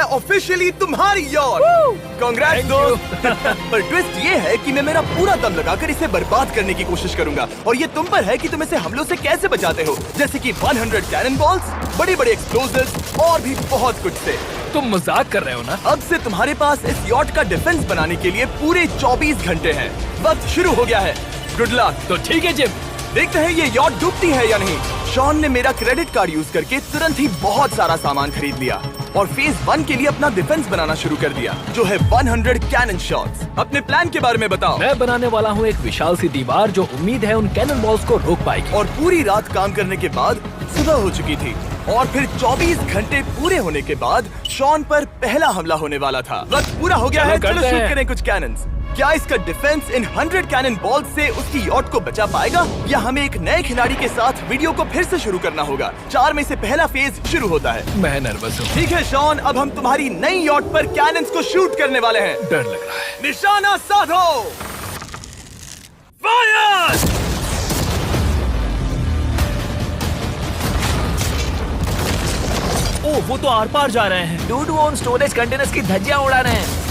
है ऑफिशियली तुम्हारी yacht. Congrats दोस्त। पर ट्विस्ट ये है कि मैं मेरा पूरा दम लगाकर इसे बर्बाद करने की कोशिश करूंगा और ये तुम पर है कि तुम इसे हमलों से कैसे बचाते हो, जैसे कि 100 कैनन बॉल्स, बड़े बड़े एक्सप्लोजिव्स और भी बहुत कुछ से। तुम मजाक कर रहे हो ना? अब से तुम्हारे पास इस यॉट का डिफेंस बनाने के लिए पूरे 24 घंटे हैं। वक्त शुरू हो गया है। Good luck. तो ठीक है जिम, देखते हैं ये यॉट डूबती है या नहीं। शॉन ने मेरा क्रेडिट कार्ड यूज करके तुरंत ही बहुत सारा सामान खरीद लिया और फेज 1 के लिए अपना डिफेंस बनाना शुरू कर दिया, जो है 100 कैनन शॉट्स। अपने प्लान के बारे में बताओ। मैं बनाने वाला हूँ एक विशाल सी दीवार जो उम्मीद है उन कैनन बॉल्स को रोक पाएगी। और पूरी रात काम करने के बाद सुबह हो चुकी थी और फिर 24 घंटे पूरे होने के बाद शॉन पर पहला हमला होने वाला था। वक्त पूरा हो गया है, चलो शूट करें कुछ कैनन्स। क्या इसका डिफेंस इन 100 कैनन बॉल्स से उसकी यॉट को बचा पाएगा या हमें एक नए खिलाड़ी के साथ वीडियो को फिर से शुरू करना होगा? 4 में से पहला फेज शुरू होता है। मैं नर्वस हूँ। ठीक है शॉन, अब हम तुम्हारी नई यॉट पर कैनन्स को शूट करने वाले हैं। डर लग रहा है। निशाना साधो। फायर! ओह, वो तो आर पार जा रहे हैं। डूड वो उन स्टोरेज कंटेनर्स की धज्जियां उड़ा रहे हैं।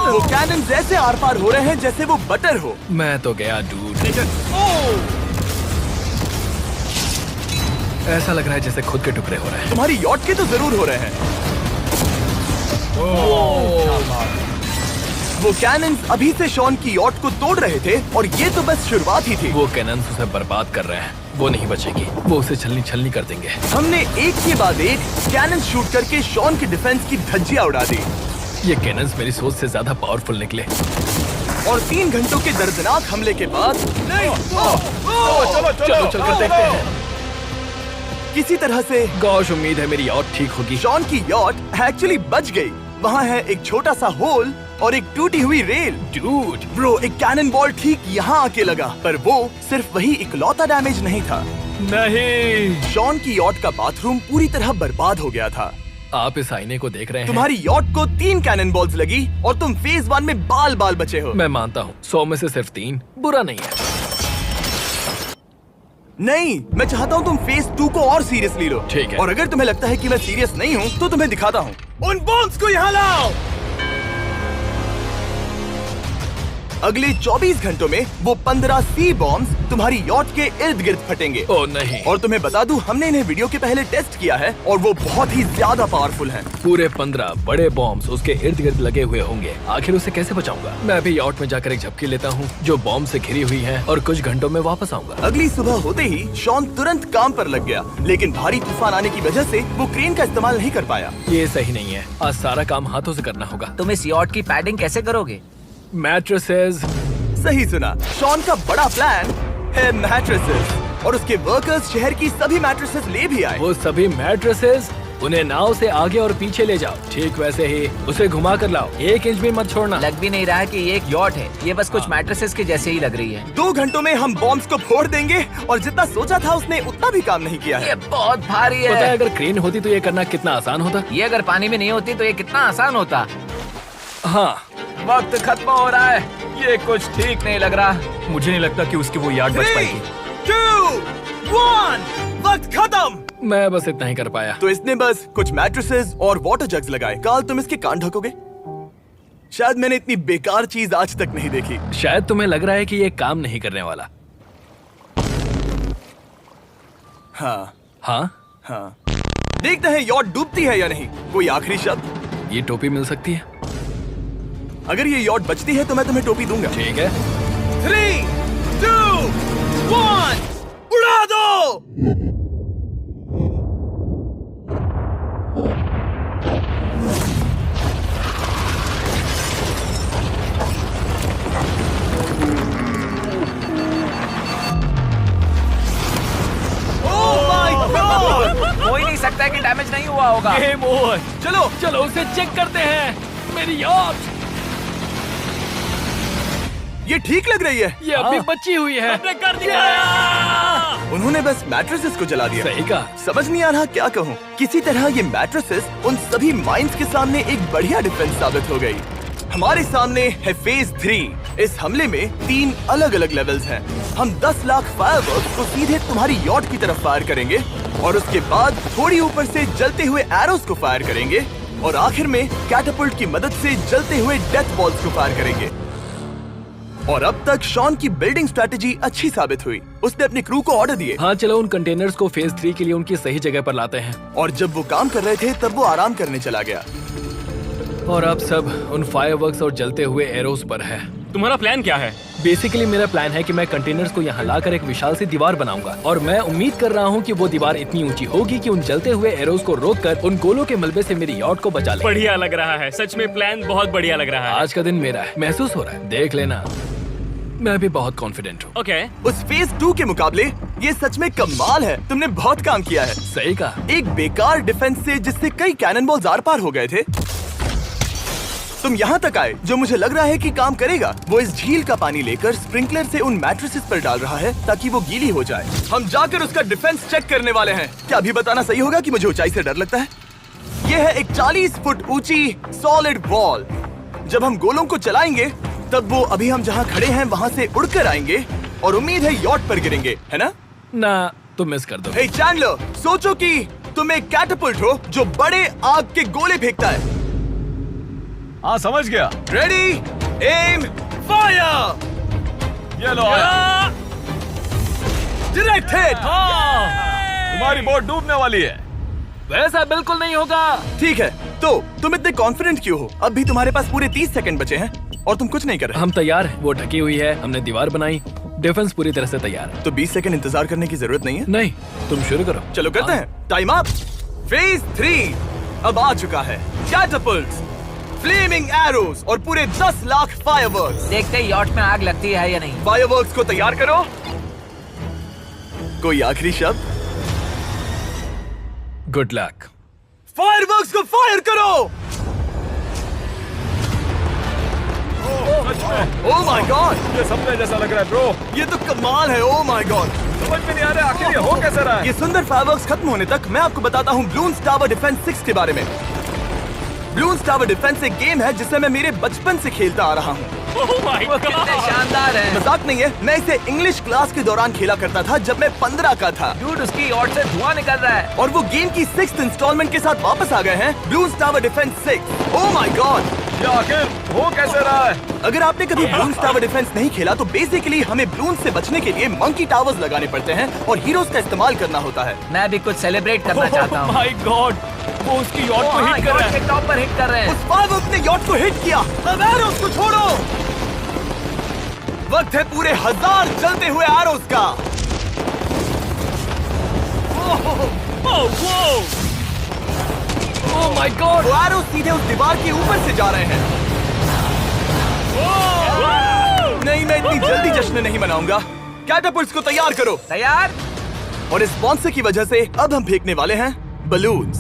वो कैनन ऐसे आर पार हो रहे हैं जैसे वो बटर हो। मैं तो गया डूड। ऐसा लग रहा है जैसे खुद के टुकड़े हो रहे हैं। तुम्हारी यॉट के तो जरूर हो रहे हैं। वो कैनन्स अभी से शॉन की यॉट को तोड़ रहे थे और ये तो बस शुरुआत ही थी। वो कैनन्स उसे बर्बाद कर रहे हैं। वो नहीं बचेगी। वो उसे छलनी छलनी कर देंगे। हमने एक के बाद एक कैनन शूट करके शॉन के डिफेंस की धज्जियां उड़ा दी। ये कैनन्स मेरी सोच से ज्यादा पावरफुल निकले। और 3 घंटों के दर्दनाक हमले के बाद चलो चलकर देखते हैं। किसी तरह से गॉश, उम्मीद है मेरी यॉट ठीक होगी। शॉन की यॉट एक्चुअली बच गई। वहाँ है एक छोटा सा होल और एक टूटी हुई रेल। डूड ब्रो, एक कैनन बॉल ठीक यहाँ आके लगा, पर वो सिर्फ वही इकलौता डैमेज नहीं था। नहीं, शॉन की यॉट का बाथरूम पूरी तरह बर्बाद हो गया था। आप इस आईने को देख रहे हैं। तुम्हारी यॉट को 3 कैनन बॉल्स लगी और तुम फेज 1 में बाल बाल बचे हो। मैं मानता हूँ 100 में से सिर्फ 3 बुरा नहीं है। नहीं, मैं चाहता हूँ तुम फेज 2 को और सीरियसली लो। ठीक है। और अगर तुम्हें लगता है कि मैं सीरियस नहीं हूँ तो तुम्हें दिखाता हूँ। उन बॉम्ब्स को यहाँ लाओ। अगले 24 घंटों में वो 15 सी बॉम्ब्स तुम्हारी यॉट के इर्द गिर्द फटेंगे। ओह नहीं। और तुम्हें बता दूं, हमने इन्हें वीडियो के पहले टेस्ट किया है और वो बहुत ही ज्यादा पावरफुल हैं। पूरे 15 बड़े बॉम्ब्स उसके इर्द गिर्द लगे हुए होंगे। आखिर उसे कैसे बचाऊंगा? मैं भी यॉट में जाकर एक झपकी लेता हूँ जो बॉम्ब से घिरी हुई है और कुछ घंटों में वापस आऊंगा। अगली सुबह होते ही शॉन तुरंत काम पर लग गया, लेकिन भारी तूफान आने की वजह से वो क्रेन का इस्तेमाल नहीं कर पाया। ये सही नहीं है। आज सारा काम हाथों से करना होगा। तुम इस यॉट की पैडिंग कैसे करोगे? मैट्रेसेस। सही सुना, शॉन का बड़ा प्लान है मैट्रेसेस और उसके वर्कर्स शहर की सभी मैट्रेसेस ले भी आए। वो सभी मैट्रेसेस उन्हें नाव से आगे और पीछे ले जाओ। ठीक वैसे ही उसे घुमा कर लाओ। 1 इंच भी मत छोड़ना। लग भी नहीं रहा है कि ये एक यॉट है। ये बस कुछ मैट्रेसेस के जैसे ही लग रही है। 2 घंटों में हम बॉम्ब्स को फोड़ देंगे और जितना सोचा था उसने उतना भी काम नहीं किया है। ये बहुत भारी पता है है। अगर क्रेन होती तो ये करना कितना आसान होता। ये अगर पानी में नहीं होती तो ये कितना आसान होता। हाँ, वक्त खत्म हो रहा है। ये कुछ ठीक नहीं लग रहा। मुझे नहीं लगता कि उसकी वो याद बच 3, पाएगी। 2, 1, वक्त खत्म। मैं बस इतना ही कर पाया। तो इसने बस कुछ मैट्रेसेस और वाटर जग्स लगाए। काल, तुम इसके कान ढकोगे? शायद मैंने इतनी बेकार चीज आज तक नहीं देखी। शायद तुम्हें लग रहा है कि ये काम नहीं करने वाला। हाँ हाँ, हाँ, देखते हैं यॉट डूबती है या नहीं। कोई आखिरी शब्द? ये टोपी मिल सकती है। अगर ये यॉट बचती है तो मैं तुम्हें टोपी दूंगा। ठीक है। 3, 2, 1, उड़ा दो। हो ही नहीं सकता है कि डैमेज नहीं हुआ होगा। Game over. चलो चलो उसे चेक करते हैं। मेरी यॉट ये ठीक लग रही है। ये अभी बची हुई है। हमने कर दिया। उन्होंने बस मैट्रेसेस को जला दिया। सही कहा। समझ नहीं आ रहा क्या कहूँ। किसी तरह ये मैट्रेसेस उन सभी माइंस के सामने एक बढ़िया डिफेंस साबित हो गई। हमारे सामने है फेज 3। इस हमले में 3 अलग अलग लेवल्स हैं। हम 10 लाख फायरवर्क्स को सीधे तुम्हारी यॉट की तरफ फायर करेंगे और उसके बाद थोड़ी ऊपर से जलते हुए एरोस को फायर करेंगे और आखिर में कैटापल्ट की मदद से जलते हुए डेथ बॉल्स को फायर करेंगे। और अब तक शॉन की बिल्डिंग स्ट्रैटेजी अच्छी साबित हुई। उसने अपनी क्रू को ऑर्डर दिए। हाँ चलो उन कंटेनर्स को फेज 3 के लिए उनकी सही जगह पर लाते हैं। और जब वो काम कर रहे थे तब वो आराम करने चला गया। और अब सब उन फायरवर्क्स और जलते हुए एरोस पर है। तुम्हारा प्लान क्या है? बेसिकली मेरा प्लान है कि मैं कंटेनर्स को यहाँ लाकर एक विशाल सी दीवार बनाऊंगा और मैं उम्मीद कर रहा हूँ कि वो दीवार इतनी ऊंची होगी कि उन जलते हुए एरोस को रोककर उन गोलों के मलबे से मेरी यॉट को बचा ले। बढ़िया लग रहा है, सच में प्लान बहुत बढ़िया लग रहा है। आज का दिन मेरा है, महसूस हो रहा है, देख लेना। मैं भी बहुत कॉन्फिडेंट हूँ। ओके। उस फेज 2 के मुकाबले ये सच में कमाल है। तुमने बहुत काम किया है। सही कहा। एक बेकार डिफेंस से जिससे कई कैनन बॉल्स आर पार हो गए थे, तुम यहाँ तक आए। जो मुझे लग रहा है कि काम करेगा, वो इस झील का पानी लेकर स्प्रिंकलर से उन मैट्रेसेस पर डाल रहा है ताकि वो गीली हो जाए। हम जाकर उसका डिफेंस चेक करने वाले हैं। क्या अभी बताना सही होगा कि मुझे ऊंचाई से डर लगता है? ये है एक 40 फुट ऊंची सॉलिड वॉल। जब हम गोलों को चलाएंगे तब वो अभी हम जहाँ खड़े हैं वहाँ से उड़कर आएंगे और उम्मीद है यॉट पर गिरेंगे, है ना? ना, तुम मिस कर दो। हे चैंडलर, सोचो कि तुम एक कैटापल्ट हो जो बड़े आग के गोले फेंकता है। हाँ समझ गया। Ready, aim, fire. ये लो आया। Direct hit. तुम्हारी बोट डूबने वाली है। वैसा बिल्कुल नहीं होगा। ठीक है, तो तुम इतने कॉन्फिडेंट क्यों हो? अब भी तुम्हारे पास पूरे 30 सेकंड बचे हैं और तुम कुछ नहीं कर रहे। हम तैयार हैं। वो ढकी हुई है, हमने दीवार बनाई, डिफेंस पूरी तरह से तैयार है। तो 20 सेकंड इंतजार करने की जरूरत नहीं है। नहीं, तुम शुरू करो। चलो करते हैं। Time up. फेज 3 अब आ चुका है। कैटापल्ट्स, फ्लेमिंग एरोस और पूरे 10 लाख फायरवर्क्स। देखते ही यॉट में आग लगती है या नहीं। फायरवर्क्स को तैयार करो। कोई आखिरी शब्द? Good luck. फायरवर्क्स को फायर करो। ओह माय गॉड, ये सपने जैसा लग रहा है ब्रो। ये तो कमाल है। ओह माय गॉड, समझ में नहीं आ रहा आखिर ये हो कैसे रहा है। ये सुंदर फायरवर्क्स खत्म होने तक मैं आपको बताता हूँ ब्लून्स टावर डिफेंस 6 के बारे में। ब्लून्स टावर डिफेंस एक गेम है जिसे मैं मेरे बचपन से खेलता आ रहा हूँ। वो कितने शानदार है। मजाक नहीं है, मैं इसे इंग्लिश क्लास के दौरान खेला करता था जब मैं 15 का था। डूड, उसकी यॉट से धुआं निकल रहा है। और वो गेम की 6th इंस्टॉलमेंट के साथ वापस आ गए हैं, balloons tower defence 6। Oh my God, ये आखिर हो कैसे रहा है। अगर आपने कभी ब्लून्स टावर डिफेंस नहीं खेला तो बेसिकली हमें ब्लून्स से बचने के लिए मंकी टावर्स लगाने पड़ते हैं और हीरोज का इस्तेमाल करना होता है। मैं भी कुछ सेलिब्रेट करना चाहता हूँ। माय गॉड, वो उसकी यॉट को हिट कर रहा है। के टॉप पर हिट कर रहे हैं। उस फायरवर्क ने यॉट को हिट किया। अब एरोस को छोड़ो। वक्त है पूरे 1000 जलते हुए एरोस का। ओह माय गॉड, वो एरोस सीधे उस दीवार के ऊपर से जा रहे हैं। नहीं, मैं इतनी जल्दी जश्न नहीं मनाऊंगा। कैटापल्ट्स को तैयार करो। तैयार। और इस स्पॉन्सर की वजह से अब हम फेंकने वाले हैं बलून्स,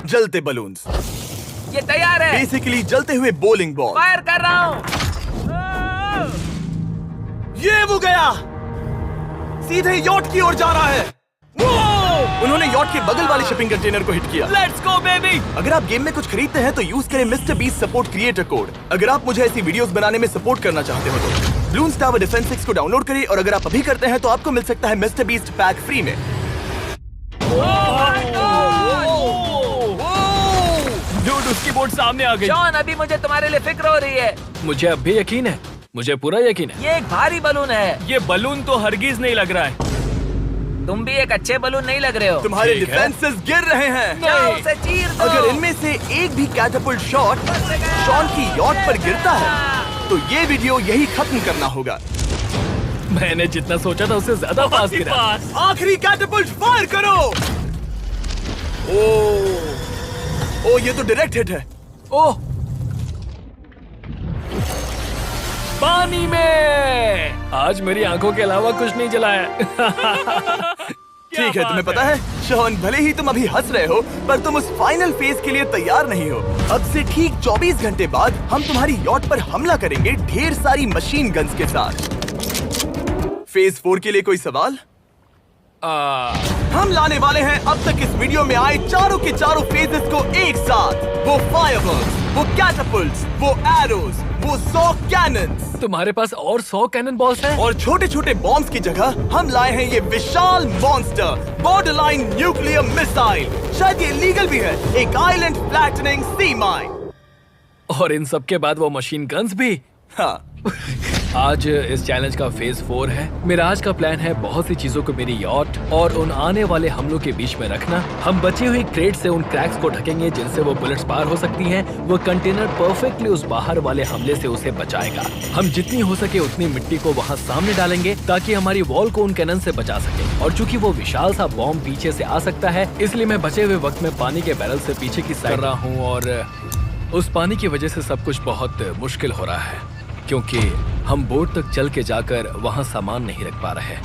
जलते बलून्स। ये तैयार है। बेसिकली जलते हुए बोलिंग बॉल। फायर कर रहा हूँ। ये वो गया, सीधे यॉट की ओर जा रहा है। उन्होंने यॉट के बगल वाले शिपिंग कंटेनर को हिट किया। Let's go baby. अगर आप गेम में कुछ खरीदते हैं तो यूज करें mister beast support creator code. अगर आप मुझे ऐसी वीडियोस बनाने में सपोर्ट करना चाहते हो तो ब्लून्स टावर डिफेंस 6 को डाउनलोड करें और अगर आप अभी करते हैं तो आपको मिल सकता है मिस्टर बीस्ट पैक फ्री में। डूड, उसकी बोट सामने आ गई। जॉन, अभी मुझे तुम्हारे लिए फिक्र हो रही है। मुझे अब भी यकीन है, मुझे पूरा यकीन है। ये एक भारी बलून है। ये बलून तो हरगिज नहीं लग रहा है। तुम भी एक अच्छे बलून नहीं लग रहे हो। तुम्हारे ठीक है। डिफेंसेस गिर रहे हैं। जाओ, उसे चीर दो। अगर इनमें से एक भी कैटापल्ट शॉट शॉन की यॉट पर गिरता है तो ये वीडियो यही खत्म करना होगा। मैंने जितना सोचा था उससे ज्यादा पास गिरा। आखिरी कैटापल्ट फायर करो। ओ, ये तो डायरेक्ट हिट है। ओह, पानी में। आज मेरी आंखों के अलावा कुछ नहीं जलाया। ठीक है, तुम्हें पता है शॉन, भले ही तुम अभी हंस रहे हो पर तुम उस फाइनल फेज के लिए तैयार नहीं हो। अब से ठीक 24 घंटे बाद हम तुम्हारी यॉट पर हमला करेंगे ढेर सारी मशीन गन्स के साथ। फेज 4 के लिए कोई सवाल? हम लाने वाले हैं अब तक इस वीडियो में आए चारों के चारों फेजेस को एक साथ। वो फायरवर्क्स, वो कैटापल्ट्स, वो एरोस, वो 100 कैनन्स। तुम्हारे पास और 100 कैनन बॉल्स हैं? और छोटे छोटे बॉम्ब्स की जगह हम लाए हैं ये विशाल मॉन्स्टर, बॉर्डरलाइन न्यूक्लियर मिसाइल। शायद ये लीगल भी है, एक आइलैंड फ्लैटनिंग सी माइन। और इन सब के बाद वो मशीन गन्स भी। हाँ, आज इस चैलेंज का फेज 4 है। मेरा आज का प्लान है बहुत सी चीजों को मेरी यॉट और उन आने वाले हमलों के बीच में रखना। हम बची हुई क्रेट से उन क्रैक्स को ढकेंगे जिनसे वो बुलेट्स पार हो सकती हैं। वो कंटेनर परफेक्टली उस बाहर वाले हमले से उसे बचाएगा। हम जितनी हो सके उतनी मिट्टी को वहाँ सामने डालेंगे ताकि हमारी वॉल को उन कैनन से बचा सके। और चूंकि वो विशाल सा बॉम्ब पीछे से आ सकता है, इसलिए मैं बचे हुए वक्त में पानी के बैरल से पीछे की साइड कर रहा हूँ। और उस पानी की वजह से सब कुछ बहुत मुश्किल हो रहा है, क्योंकि हम बोट तक चल के जाकर वहाँ सामान नहीं रख पा रहे।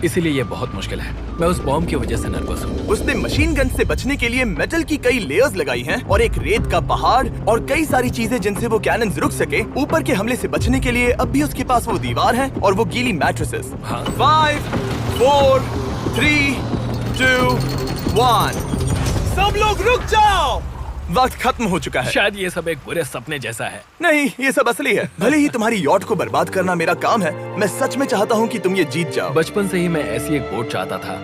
इसीलिए ये बहुत मुश्किल है। मैं उस बॉम्ब की वजह से नर्वस हूँ। उसने मशीन गन से बचने के लिए मेटल की कई लेयर्स लगाई हैं और एक रेत का पहाड़ और कई सारी चीजें जिनसे वो कैनन्स रुक सके। ऊपर के हमले से बचने के लिए अब भी उसके पास वो दीवार है और वो गीली मैट्रेसेस। हाँ। 5, 4, 3, 2, 1। सब लोग रुक जाओ, वक्त खत्म हो चुका है। शायद ये सब एक बुरे सपने जैसा है। नहीं, ये सब असली है। भले ही तुम्हारी यॉट को बर्बाद करना मेरा काम है, मैं सच में चाहता हूँ कि तुम ये जीत जाओ। बचपन से ही मैं ऐसी एक बोट चाहता था।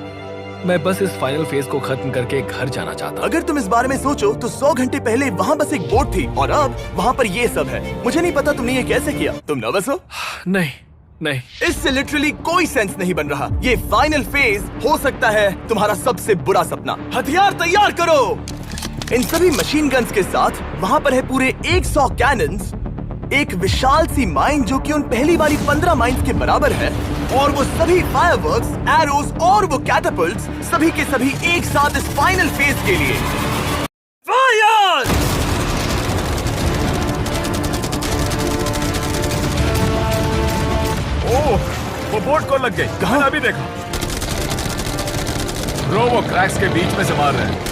मैं बस इस फाइनल फेज को खत्म करके घर जाना चाहता हूँ। अगर तुम इस बारे में सोचो तो 100 घंटे पहले वहाँ बस एक बोट थी और अब वहाँ पर ये सब है। मुझे नहीं पता तुमने ये कैसे किया। तुम नर्वस हो? नहीं नहीं, इससे लिटरली कोई सेंस नहीं बन रहा। ये फाइनल फेज हो सकता है तुम्हारा सबसे बुरा सपना। हथियार तैयार करो। इन सभी मशीन गन्स के साथ वहाँ पर है पूरे 100 कैनन्स, एक विशाल सी माइन जो कि उन पहली वाली 15 माइन्स के बराबर है, और वो सभी फायरवर्क्स, एरोस और वो कैटापल्ट्स सभी के सभी एक साथ इस फाइनल फेज के लिए। फायर! ओह, वो बोट को लग गई। कहाँ? मैंने अभी देखा। ब्रो, वो क्रैक्स के बीच में से मार रहे हैं।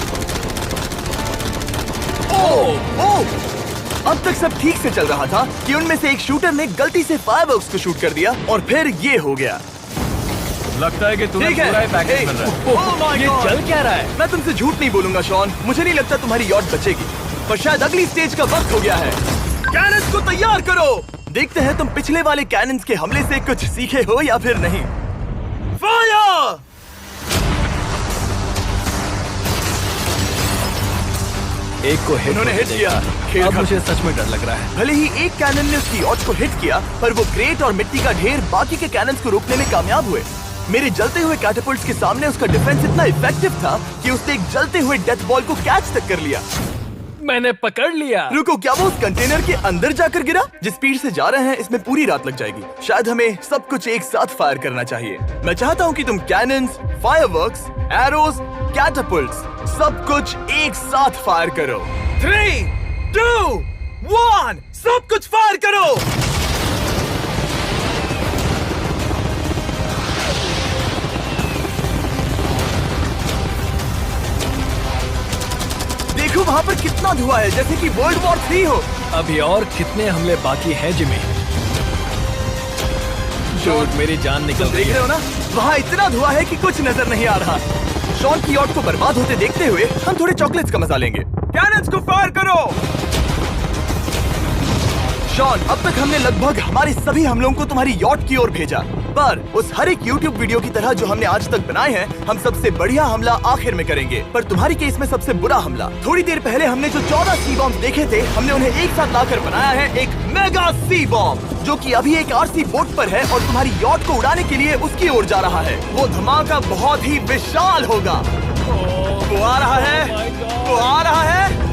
ओह! अब तक सब ठीक से चल रहा था कि उनमें से एक शूटर ने गलती से फायरवर्क्स को शूट कर दिया और फिर ये हो गया। लगता है कि तुम्हें ठीक है। पूरा ही पैकेज मिल रहा है। Oh my ये God! चल क्या रहा है? मैं तुमसे झूठ नहीं बोलूंगा शॉन, मुझे नहीं लगता तुम्हारी यॉट बचेगी, पर शायद अगली स्टेज का वक्त हो गया है। कैनन्स को तैयार करो। देखते हैं तुम पिछले वाले कैनन्स के हमले से कुछ सीखे हो या फिर नहीं। फायर! एक को हिट उन्होंने हिट किया। खेल अब खत्म। मुझे सच में डर लग रहा है। भले ही एक कैनन ने उसकी यॉट को हिट किया, पर वो क्रेट और मिट्टी का ढेर बाकी के कैनन्स को रोकने में कामयाब हुए। मेरे जलते हुए कैटापल्ट्स के सामने उसका डिफेंस इतना इफेक्टिव था कि उसने एक जलते हुए डेथ बॉल को कैच तक कर लिया। मैंने पकड़ लिया। रुको, क्या वो उस कंटेनर के अंदर जाकर गिरा? जिस स्पीड से जा रहे हैं इसमें पूरी रात लग जाएगी। शायद हमें सब कुछ एक साथ फायर करना चाहिए। मैं चाहता हूँ कि तुम कैनन्स, फायरवर्क्स, एरोस, कैटापल्ट्स सब कुछ एक साथ फायर करो। 3, 2, 1, सब कुछ फायर करो। देखो वहाँ पर कितना धुआं है, जैसे कि वर्ल्ड वॉर 3 हो। अभी और कितने हमले बाकी हैं जिमी? शॉट, मेरी जान निकल तुम रही देख रहे है। हो ना, वहाँ इतना धुआं है कि कुछ नजर नहीं आ रहा। शॉन की यॉट को बर्बाद होते देखते हुए हम थोड़े चॉकलेट्स का मजा लेंगे। कैनन्स को फायर करो। शॉन, अब तक हमने लगभग हमारे सभी हमलों को तुम्हारी यॉट की ओर भेजा, पर उस हर एक YouTube वीडियो की तरह जो हमने आज तक बनाए हैं, हम सबसे बढ़िया हमला आखिर में करेंगे। पर तुम्हारी केस में सबसे बुरा हमला, थोड़ी देर पहले हमने जो 14 सी बॉम्ब देखे थे, हमने उन्हें एक साथ लाकर बनाया है एक मेगा सी बॉम्ब, जो कि अभी एक RC बोट पर है और तुम्हारी यॉट को उड़ाने के लिए उसकी ओर जा रहा है। वो धमाका बहुत ही विशाल होगा। वो आ रहा है, वो आ रहा है।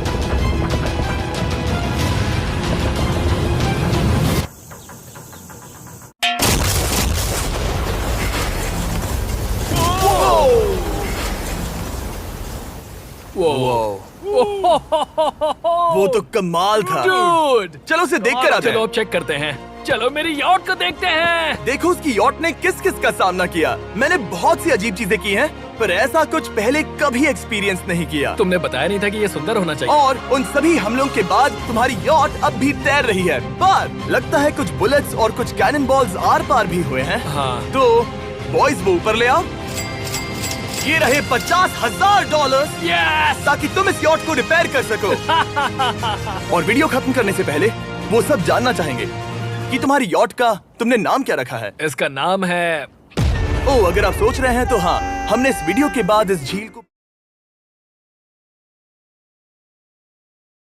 वो तो कमाल था। Dude! चलो उसे देख कर आते चलो हैं। अब चेक करते हैं। चलो मेरी यॉट को देखते हैं। देखो उसकी यॉट ने किस किस का सामना किया। मैंने बहुत सी अजीब चीजें की हैं, पर ऐसा कुछ पहले कभी एक्सपीरियंस नहीं किया। तुमने बताया नहीं था कि ये सुंदर होना चाहिए। और उन सभी हमलों के बाद तुम्हारी यॉट अब भी तैर रही है, पर लगता है कुछ बुलेट्स और कुछ कैनन बॉल्स आर पार भी हुए हैं। हाँ। तो बॉयज वो ऊपर ले आओ। ये रहे $50,000 Yes! ताकि तुम इस यॉट को रिपेयर कर सको। और वीडियो खत्म करने से पहले वो सब जानना चाहेंगे कि तुम्हारी यॉट का तुमने नाम क्या रखा है। इसका नाम है ओ, अगर आप सोच रहे हैं तो हाँ, हमने इस वीडियो के बाद इस झील को